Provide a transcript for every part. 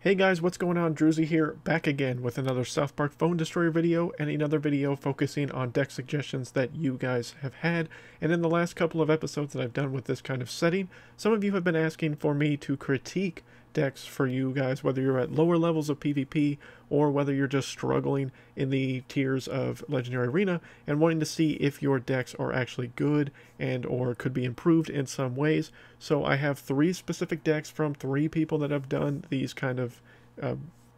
Hey guys, what's going on? Drewzy here, back again with another South Park Phone Destroyer video and another video focusing on deck suggestions that you guys have had. And in the last couple of episodes that I've done with this kind of setting, some of you have been asking for me to critique decks for you guys, whether you're at lower levels of PvP or whether you're just struggling in the tiers of Legendary Arena and wanting to see if your decks are actually good and or could be improved in some ways. So I have 3 specific decks from 3 people that have done these kind of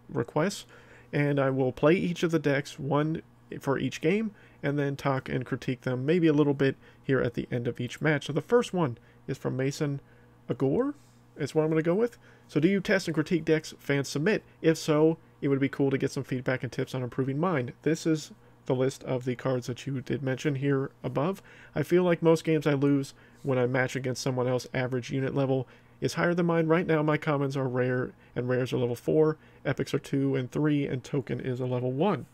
requests, and I will play each of the decks, one for each game, and then talk and critique them maybe a little bit here at the end of each match. So the first one is from Mason Agor, is what I'm going to go with. So do you test and critique decks fans submit? If so, it would be cool to get some feedback and tips on improving mine. This is the list of the cards that you did mention here above. I feel like most games I lose when I match against someone else average unit level is higher than mine. Right now my commons are rare, and rares are level 4, epics are 2 and 3, and token is a level 1.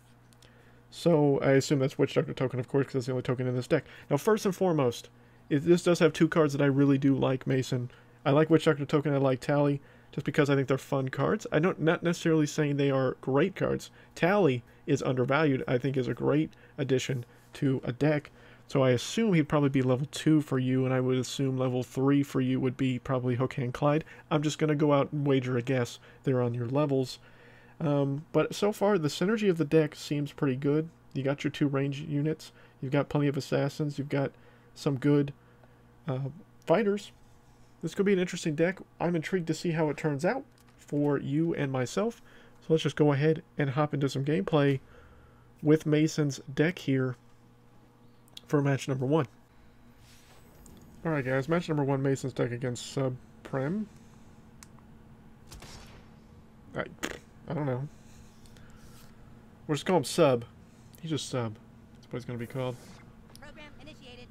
So I assume that's Witch Doctor token, of course, because that's the only token in this deck. Now first and foremost, this does have 2 cards that I really do like, Mason. I like Witch Doctor token, I like Tally, just because I think they're fun cards. Not necessarily saying they are great cards. Tally is undervalued, I think is a great addition to a deck. So I assume he'd probably be level 2 for you, and I would assume level 3 for you would be probably Hook Hand Clyde. I'm just going to go out and wager a guess there on your levels. But so far, the synergy of the deck seems pretty good. You got your 2 range units. You've got plenty of assassins. You've got some good fighters. This could be an interesting deck. I'm intrigued to see how it turns out for you and myself. So let's just go ahead and hop into some gameplay with Mason's deck here for match number 1. Alright guys, match number 1, Mason's deck against Subprem. I don't know. We'll just call him Sub. He's just Sub. That's what he's going to be called. Program initiated.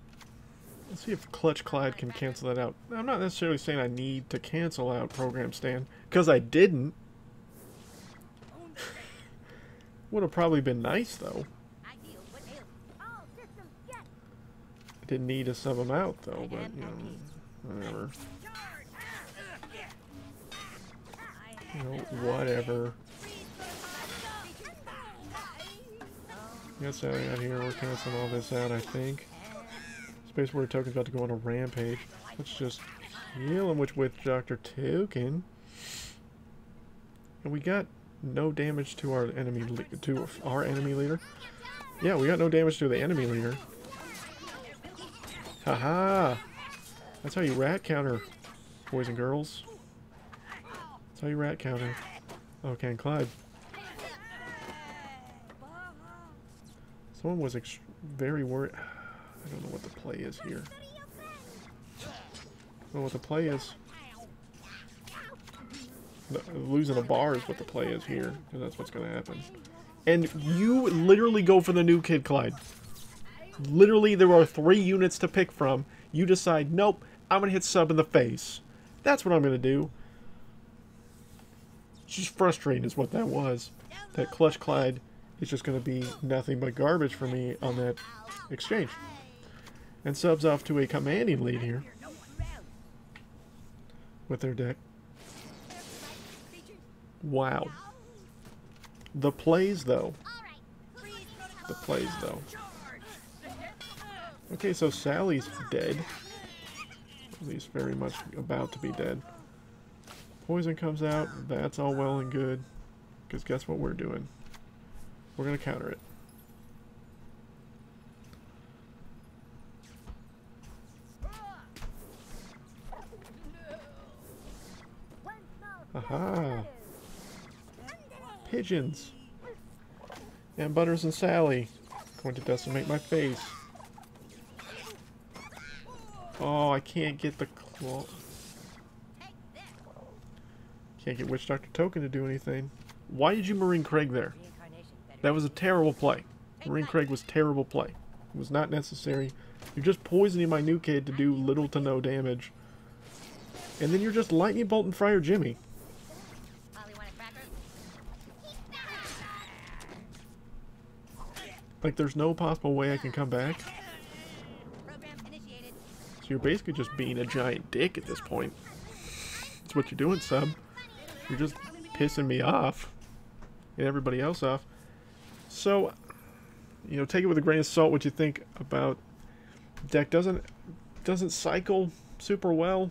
Let's see if Clutch Clyde can cancel that out. I'm not necessarily saying I need to cancel out Program Stand, because I didn't. Would have probably been nice though. I didn't need to sub him out though, but you know, whatever. You know, whatever. Got Sally out here. We're canceling all this out, I think. Space Warrior token's about to go on a rampage. Let's just heal him with Witch Doctor token. And we got no damage to our enemy leader. Yeah, we got no damage to the enemy leader. Haha! That's how you rat counter, boys and girls. That's how you rat counter. Okay, and Clyde. Someone was very worried. I don't know what the play is here. I don't know what the play is. Losing a bar is what the play is here, because that's what's going to happen. And you literally go for the new Kid Clyde. Literally, there are 3 units to pick from. You decide, nope, I'm going to hit sub in the face. That's what I'm going to do. It's just frustrating is what that was. That Clutch Clyde is just going to be nothing but garbage for me on that exchange. And subs off to a commanding lead here with their deck. Wow. The plays, though. The plays, though. Okay, so Sally's dead. At least very much about to be dead. Poison comes out. That's all well and good. Because guess what we're doing? We're going to counter it. Aha! Pigeons! And Butters and Sally. Going to decimate my face. Oh, I can't get the claw. Can't get Witch Doctor token to do anything. Why did you Marine Craig there? That was a terrible play. Marine Craig was terrible play. It was not necessary. You're just poisoning my new kid to do little to no damage. And then you're just Lightning Bolt and Friar Jimmy. Like there's no possible way I can come back. So you're basically just being a giant dick at this point. That's what you're doing, sub. You're just pissing me off and everybody else off. So, you know, take it with a grain of salt what you think about deck. Doesn't cycle super well.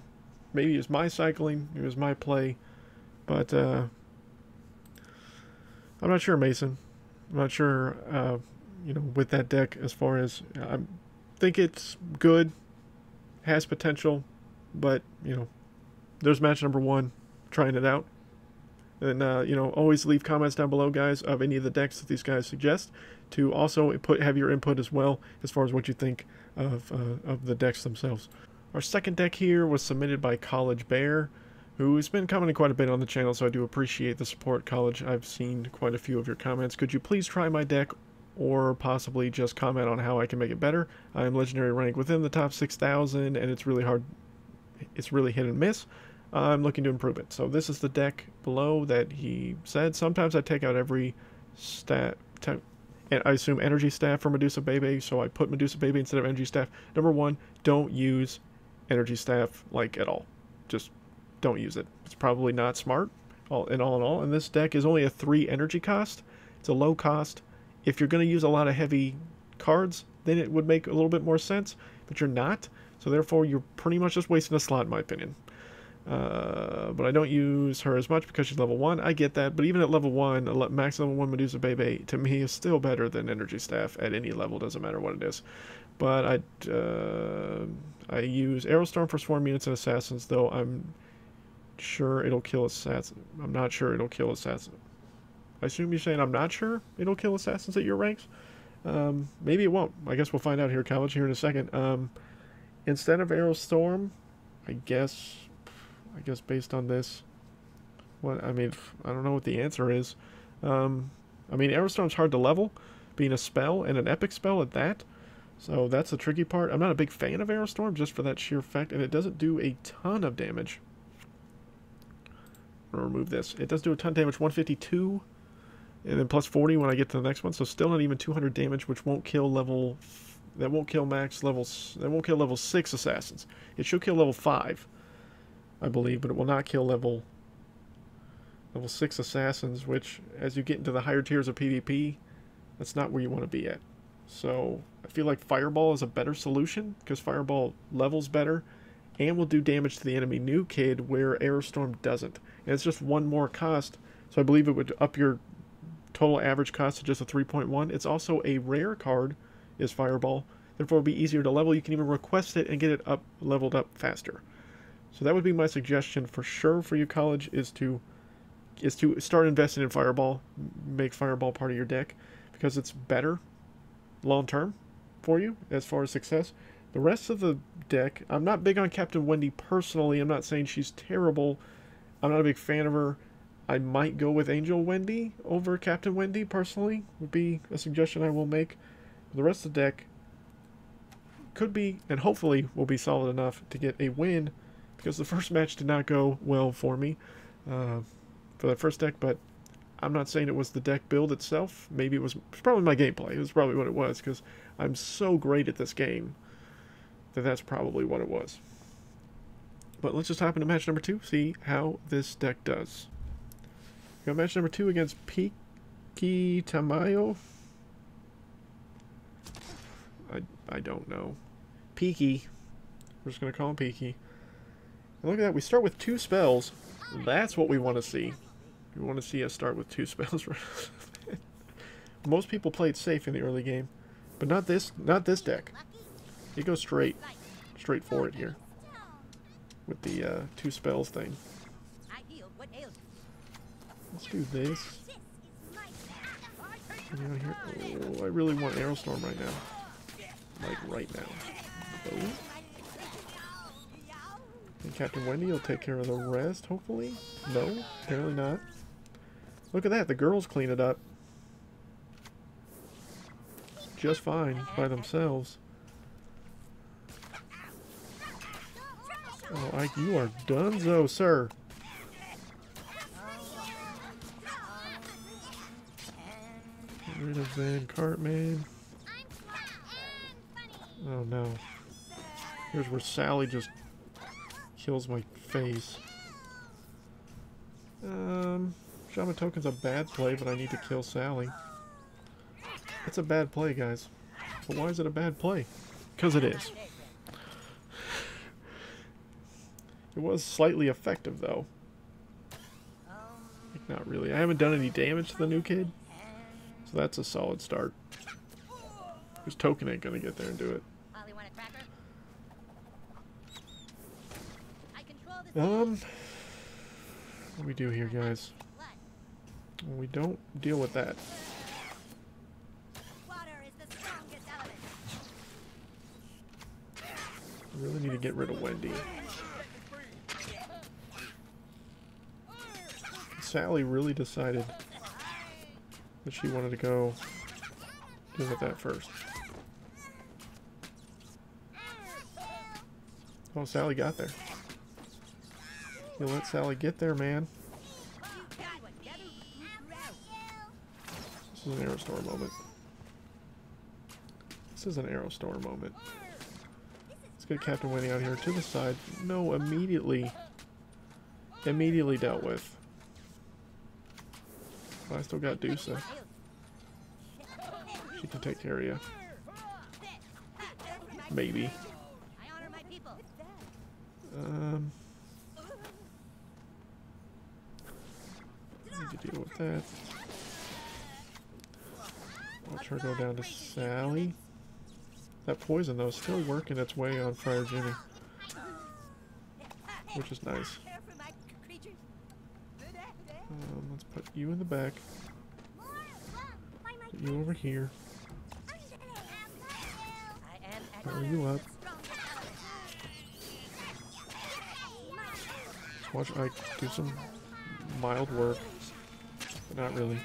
Maybe it's my cycling, it was my play, but I'm not sure, Mason. I'm not sure, you know, with that deck as far as I think it's good, has potential, but you know, there's match number 1, trying it out. And you know, always leave comments down below, guys, of any of the decks that these guys suggest. To also have your input as well as far as what you think of the decks themselves. Our second deck here was submitted by College Bear, who's been commenting quite a bit on the channel, so I do appreciate the support, College. I've seen quite a few of your comments. Could you please try my deck, or possibly just comment on how I can make it better? I am legendary rank within the top 6,000, and it's really hard. It's really hit and miss. I'm looking to improve it. So this is the deck below that he said. Sometimes I take out every stat, and I assume energy staff for Medusa Bebe, so I put Medusa Bebe instead of energy staff. Number 1, don't use energy staff like at all. Just don't use it. It's probably not smart in all. And this deck is only a 3 energy cost. It's a low cost. If you're going to use a lot of heavy cards, then it would make a little bit more sense, but you're not. So therefore, you're pretty much just wasting a slot, in my opinion. But I don't use her as much because she's level 1. I get that, but even at level 1, max level 1 Medusa Bebe, to me, is still better than Energy Staff at any level, doesn't matter what it is. But I use Aerostorm for Swarm units and Assassins, though I'm sure it'll kill Assassins. I'm not sure it'll kill Assassins. I assume you're saying I'm not sure it'll kill Assassins at your ranks? Maybe it won't. I guess we'll find out here, College, here in a second. Instead of Aerostorm, I guess based on this, I mean, I don't know what the answer is. I mean, Aerostorm's hard to level, being a spell and an epic spell at that. So that's the tricky part. I'm not a big fan of Aerostorm just for that sheer effect, and it doesn't do a ton of damage. I'm gonna remove this. It does do a ton of damage, 152, and then plus 40 when I get to the next one. So still not even 200 damage, which won't kill level. That won't kill max levels. That won't kill level 6 assassins. It should kill level 5, I believe, but it will not kill level 6 assassins, which, as you get into the higher tiers of PvP, that's not where you want to be at. So I feel like Fireball is a better solution, because Fireball levels better and will do damage to the enemy new kid where Aerostorm doesn't. And it's just 1 more cost, so I believe it would up your total average cost to just a 3.1. It's also a rare card, is Fireball. Therefore, it'll be easier to level. You can even request it and get it leveled up faster. So that would be my suggestion for sure for you, College, is to start investing in Fireball. Make Fireball part of your deck, because it's better long term for you as far as success. The rest of the deck, I'm not big on Captain Wendy personally. I'm not saying she's terrible. I'm not a big fan of her. I might go with Angel Wendy over Captain Wendy personally, would be a suggestion I will make. The rest of the deck could be, and hopefully will be, solid enough to get a win, because the first match did not go well for me for that first deck. But I'm not saying it was the deck build itself. Maybe it was probably my gameplay. It was probably what it was, because I'm so great at this game that that's probably what it was. But let's just hop into match number 2, see how this deck does. We got match number 2 against Piki Tamayo. I don't know. Piki. We're just going to call him Piki. And look at that. We start with 2 spells. That's what we want to see. We want to see us start with 2 spells. Most people play it safe in the early game, but not this deck. You go straight for it here with the 2 spells thing. Let's do this. Oh, I really want Aerostorm right now. Like right now. Oh. And Captain Wendy will take care of the rest, hopefully. No, apparently not. Look at that, the girls clean it up just fine by themselves. Oh, Ike, you are donezo, sir. Get rid of Van Cartman. Oh no. Here's where Sally just kills my face. Shaman Token's a bad play, but I need to kill Sally. It's a bad play, guys. But why is it a bad play? Because it is. It was slightly effective, though. Like, not really. I haven't done any damage to the new kid, so that's a solid start. Because Token ain't gonna get there and do it. What do we do here, guys? Well, we don't deal with that. I really need to get rid of Wendy. Sally really decided that she wanted to go deal with that first. Oh, Sally got there. You let Sally get there, man. This is an arrow store moment. This is an arrow store moment. Let's get Captain Winnie out here to the side. No, immediately dealt with. But I still got Dusa. She can take care of you. Maybe. Need to deal with that. Watch her go down to Sally. That poison, though, is still working its way on Friar Jimmy. Which is nice. Let's put you in the back. Put you over here. Power you up. Let's watch Ike do some mild work. But not really.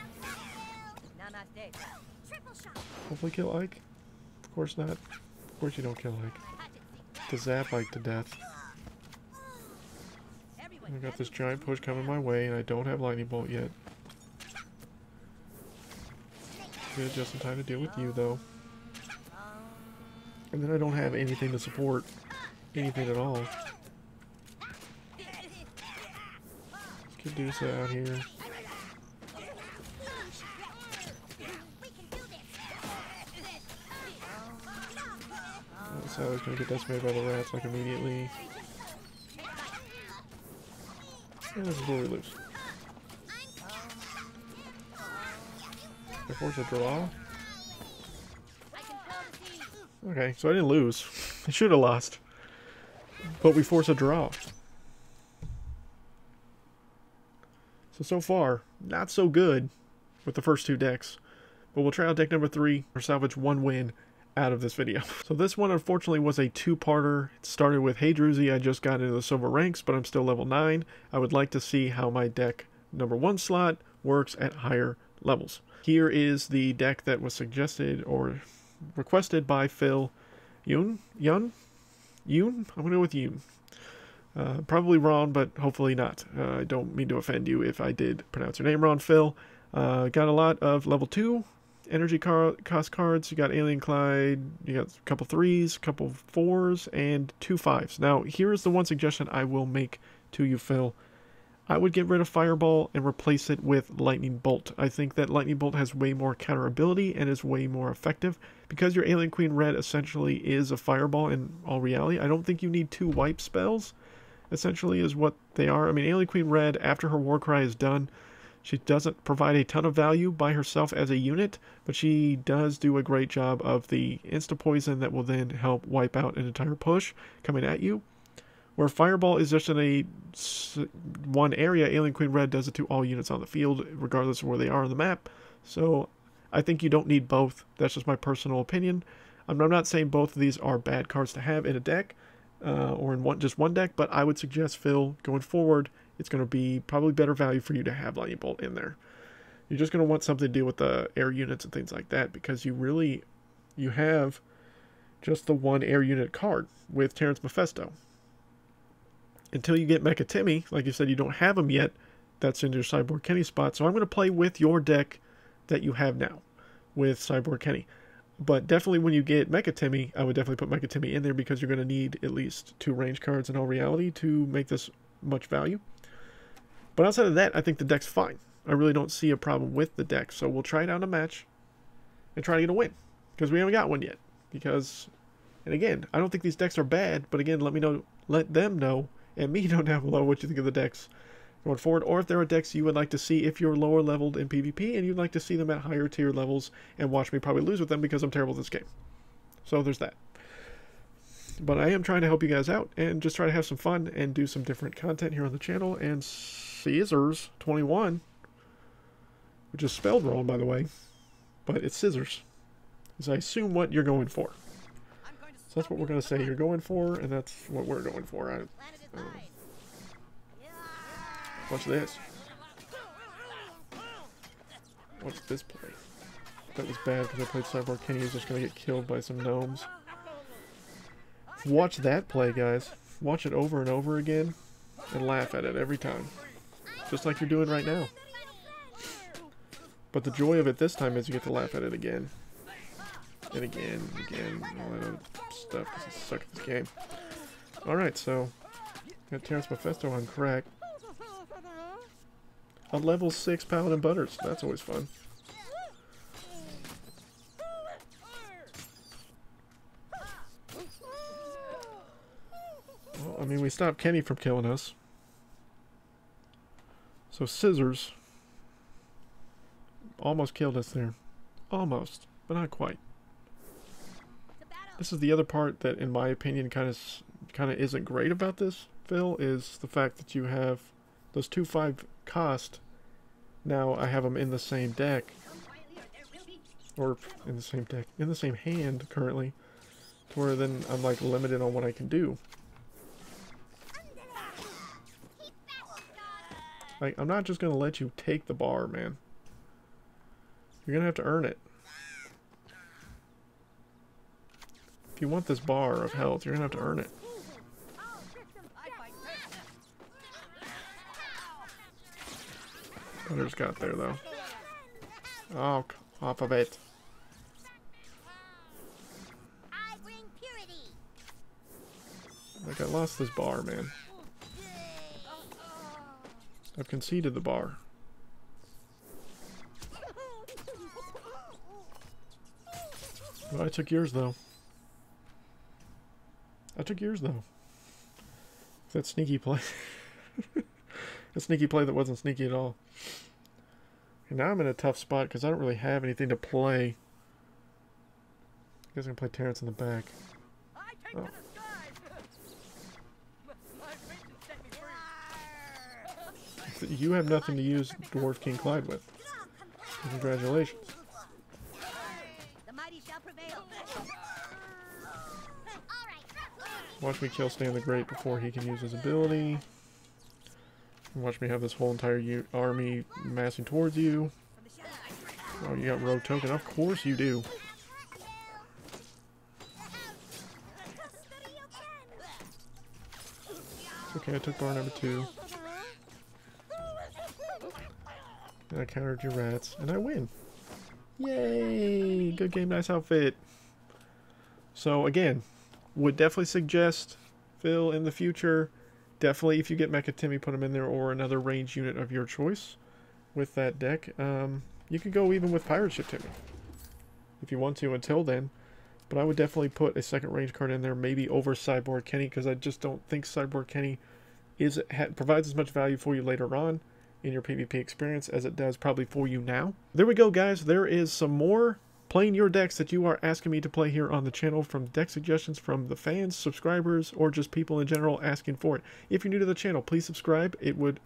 Hopefully kill Ike. Of course not. Of course you don't kill Ike. To zap Ike to death. I got this giant push coming my way, and I don't have lightning bolt yet. Good, just in time to deal with you, though. And then I don't have anything to support anything at all. Let's get Dusa out here. Sally's gonna get decimated by the rats like immediately. And this is where we lose. I force a draw. Okay, so I didn't lose. I should have lost. But we force a draw. So far, not so good with the first two decks. But we'll try out deck number 3 or salvage one win out of this video. So this one unfortunately was a two-parter. It started with, hey Drewzy, I just got into the silver ranks, but I'm still level 9. I would like to see how my deck number 1 slot works at higher levels. Here is the deck that was suggested or requested by Phil Yoon? I'm going to go with Yoon. Probably wrong, but hopefully not. I don't mean to offend you if I did pronounce your name wrong, Phil. Got a lot of level 2 energy cost cards. You got Alien Clyde, you got a couple 3s, a couple 4s, and 2 5s. Now, here's the one suggestion I will make to you, Phil. I would get rid of Fireball and replace it with Lightning Bolt. I think that Lightning Bolt has way more counterability and is way more effective. Because your Alien Queen Red essentially is a Fireball in all reality, I don't think you need 2 wipe spells, essentially is what they are. I mean, Alien Queen Red, after her Warcry is done, she doesn't provide a ton of value by herself as a unit, but she does do a great job of the insta-poison that will then help wipe out an entire push coming at you. Where Fireball is just in a one area, Alien Queen Red does it to all units on the field, regardless of where they are on the map. So I think you don't need both. That's just my personal opinion. I'm not saying both of these are bad cards to have in a deck, or in just one deck, but I would suggest, Phil, going forward, it's going to be probably better value for you to have Lightning Bolt in there. You're just going to want something to deal with the air units and things like that, because you have just the one air unit card with Terrence Mephisto. Until you get Mecha Timmy, like you said, you don't have him yet. That's in your Cyborg Kenny spot. So I'm going to play with your deck that you have now with Cyborg Kenny. But definitely when you get Mecha Timmy, I would definitely put Mecha Timmy in there, because you're going to need at least 2 range cards in all reality to make this much value. But outside of that, I think the deck's fine. I really don't see a problem with the deck. So we'll try it out in a match and try to get a win, because we haven't got one yet. Because, and again, I don't think these decks are bad, but again, let them know, and me know down below what you think of the decks going forward, or if there are decks you would like to see if you're lower leveled in PvP and you'd like to see them at higher tier levels and watch me probably lose with them because I'm terrible at this game. So there's that. But I am trying to help you guys out and just try to have some fun and do some different content here on the channel. And Scissors 21, which is spelled wrong by the way, but it's scissors, is I assume what you're going for. So that's what we're going to say you're going for, and that's what we're going for. Watch this. Watch this play. That was bad because I played Cyborg Kenny. He's just going to get killed by some gnomes. Watch that play, guys. Watch it over and over again and laugh at it every time. Just like you're doing right now. But the joy of it this time is you get to laugh at it again. And again, and again, and all that other stuff because I suck at this game. Alright, so got Terrence Mephisto on crack. A level 6 Paladin Butters. That's always fun. Well, I mean, we stopped Kenny from killing us. So Scissors almost killed us there. Almost, but not quite. This is the other part that, in my opinion, kind of isn't great about this, Phil, is the fact that you have those 2/5 cost. Now I have them in the same deck, or in the same deck, in the same hand currently, to where then I'm like limited on what I can do. Like, I'm not just gonna let you take the bar, man. You're gonna have to earn it. If you want this bar of health, you're gonna have to earn it. Butters got there though. Oh, off of it. Like, I lost this bar, man. I've conceded the bar. Well, I took yours though. I took yours though. That sneaky play. A sneaky play that wasn't sneaky at all. And now I'm in a tough spot because I don't really have anything to play. I guess I can play Terrence in the back. Oh. You have nothing to use Dwarf King Clyde with. Congratulations. Watch me kill Stan the Great before he can use his ability. And watch me have this whole entire army massing towards you. Oh, you got rogue token? Of course you do. It's okay, I took bar number 2. And I countered your rats, and I win. Yay! Good game, nice outfit. So again, would definitely suggest, Phil, in the future, definitely if you get Mecha Timmy, put him in there, or another range unit of your choice with that deck. You could go even with Pirate Ship Timmy if you want to until then. But I would definitely put a second range card in there, maybe over Cyborg Kenny, because I just don't think Cyborg Kenny provides as much value for you later on in your PvP experience as it does probably for you now. There we go, guys. There is some more playing your decks that you are asking me to play here on the channel, from deck suggestions from the fans, subscribers, or just people in general asking for it. If you're new to the channel, please subscribe. I would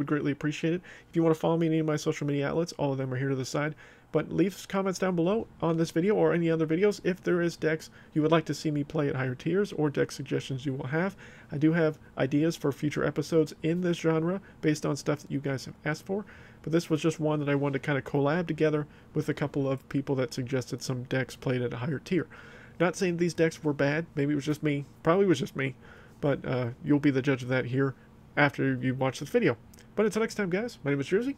greatly appreciate it. If you want to follow me on any of my social media outlets, all of them are here to the side. But leave comments down below on this video or any other videos if there is decks you would like to see me play at higher tiers, or deck suggestions you will have. I do have ideas for future episodes in this genre based on stuff that you guys have asked for. But this was just one that I wanted to kind of collab together with a couple of people that suggested some decks played at a higher tier. Not saying these decks were bad. Maybe it was just me. Probably was just me. But you'll be the judge of that here after you watch this video. But until next time, guys, my name is Drewzy.